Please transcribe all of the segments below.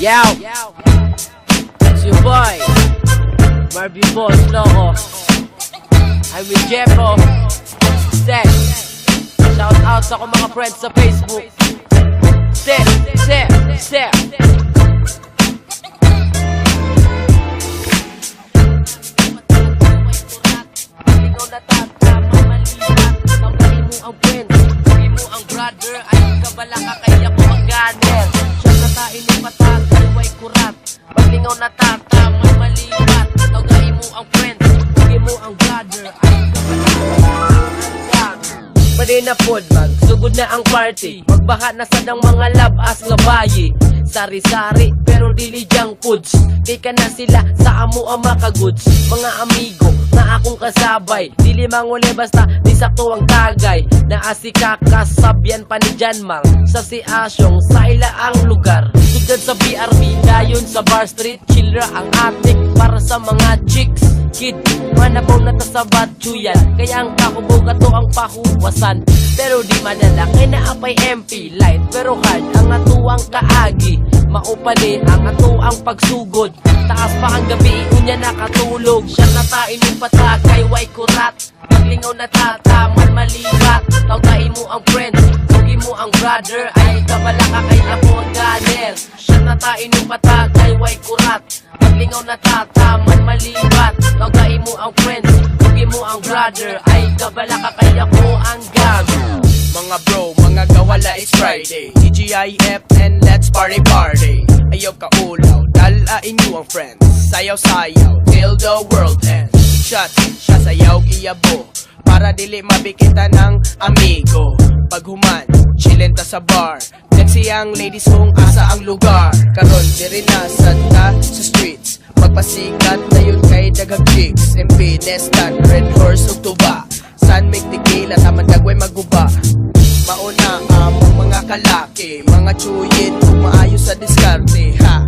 Yo, it's your boy, Marby Boss Loco. I'm with Jeffo. Set, shout out sa akong mga friends sa Facebook. Set. Ikaw natatama, malibat. Tanggalin mo ang friend, hindi mo ang brother. Ay kabala ka kaya ko ang gunner. Natain ng patagay, way kurat. Paglingaw natatama, malibat. Tawagay mo ang friend, huwag mo ang brother. Ay pwede na pod magsugod na ang party. Magbaha na sad ang mga labas nga bayi. Sari-sari pero dili junk foods. Di ka na sila sa amo ang makagoods. Mga amigo na akong kasabay, dili manguli basta di sakto ang tagay. Naasi kakasabyan pa ni Janmal sa si Asyong sa ila ang lugar. Sugad sa BRB, dayon sa Bar Street. Chillra ang atik para sa mga chicks. Kid, manabaw na ta sa batsuyan. Kaya ang kakubuga to ang pahuwasan. Pero di madala, kay naapay MP light. Pero hard ang atuang kaagi. Maupali ang atuang pagsugod. Taas pa ang gabi, unya nakatulog. Siya natain yung patakay, way kurat. Paglingaw natataman, malibat. Tawagay mo ang friend, huwag mo ang brother. Ay kabala ka kay ako ang gunner. Siya natain yung patakay, way kurat. Paglingaw natataman, malibat. Tawagay mo ang friend, huwag mo ang brother. Ay kabala ka kay ako ang gunner. Mga bro, mga kawala, it's Friday. TGIF and let's party. Ayaw ka ulaw, dalain nyo ang friends. Sayaw-sayaw, till the world ends. Shots, siya sayaw giyabo, para dili mabikita ng amigo. Paghuman, chillin ta sa bar. Sexy ang ladies kung asa ang lugar. Karon diri na sad ta sa streets. Magpasikat na yun kay daghang chicks. MP, Nestan, Red Horse ug tuba. San mig tequila, taman dagway maguba. Mauna among mga kalaki, mga tsuyin kung maayos sa diskarte. Ha,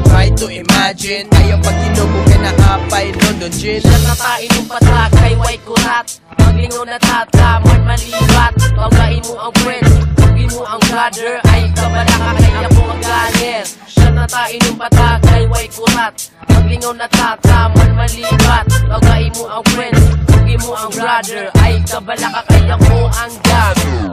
try to imagine. Ayaw pag ginubo ka na apay London gin. Siya natain yung patakay, way kurat. Paglingaw natataman, malibat. Tawagay mo ang friend, huwag mo ang brother. Ay kabala ka kay ako ang gunner. Siya natain yung patakay, way kurat. Paglingaw natataman, malibat. Tawagay mo ang friend, huwag mo ang brother. Ay kabala ka kay ako ang gunner.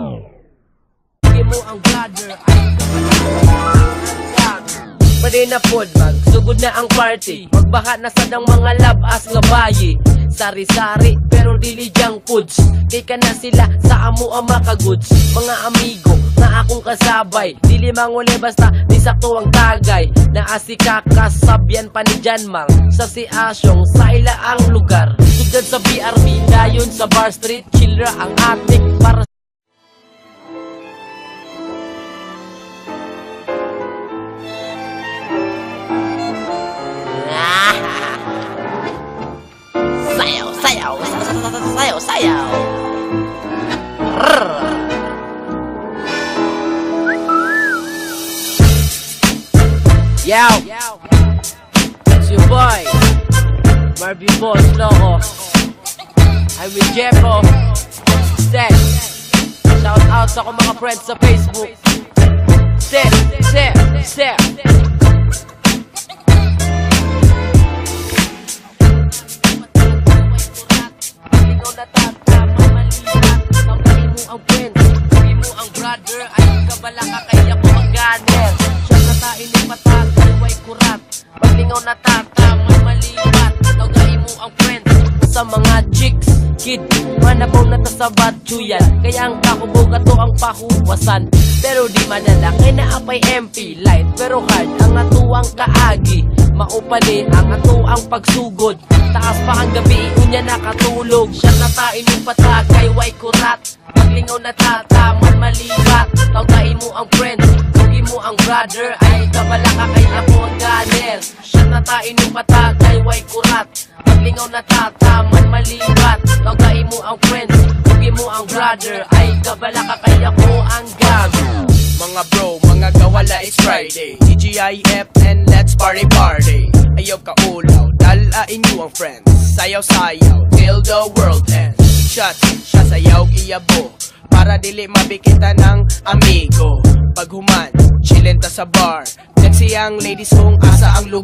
Huwag mo ang brother. Ay kabala ka kay ako ang gunner. Pwede na pod magsugod na ang party. Magbaha na sad ang mga labas nga bayi. Sari-sari pero dili junk foods. Di ka na sila sa amo ang makagoods. Mga amigo na akong kasabay, dili manguli basta di sakto ang tagay. Naasi kakasabyan pa ni Janmal sa si Asyong sa ila ang lugar. Sugad sa BRB, dayon sa Bar Street. Chillra ang atik para sayaw. Yo, it's your boy, Marby Boss Loco. I'm with Jeffo. Set, shout out sa akong mga friends sa Facebook. Set. Natatama, malibat. Tawagay mo ang friend, huwag mo ang brother. Ay kabala ka kay ako ang gunner. Siya natain yung patagay, way kurat. Paglingaw natatama, malibat. Tawagay mo ang friend sa mga chicks. Kid, manabaw na ta sa batsuyan. Kaya ang kakubuga to ang pahuwasan. Pero di madala, kay naapay MP light. Pero hard ang atuang kaagi. Maupali ang atuang pagsugod. Taas pa ang gabi, unya nakatulog. Siya natain yung patakay, way kurat. Paglingaw natataman, malibat. Tawagay mo ang friend, huwag mo ang brother. Ay kabala ka kay ako ang gunner. Siya natain yung patakay, way kurat. Paglingaw natataman, malibat. Tawagay mo ang friend, huwag mo ang brother. Ay kabala ka kay ako ang gunner. Mga bro, mga kawala, it's Friday. TGIF and let's party. Ayaw ka ulaw, dalain nyo ang friends. Sayaw-sayaw, till the world ends. Shots, siya sayaw giyabo, para dili mabikita ng amigo. Paghuman, chillin ta sa bar. Sexy ang ladies kung asa ang lugar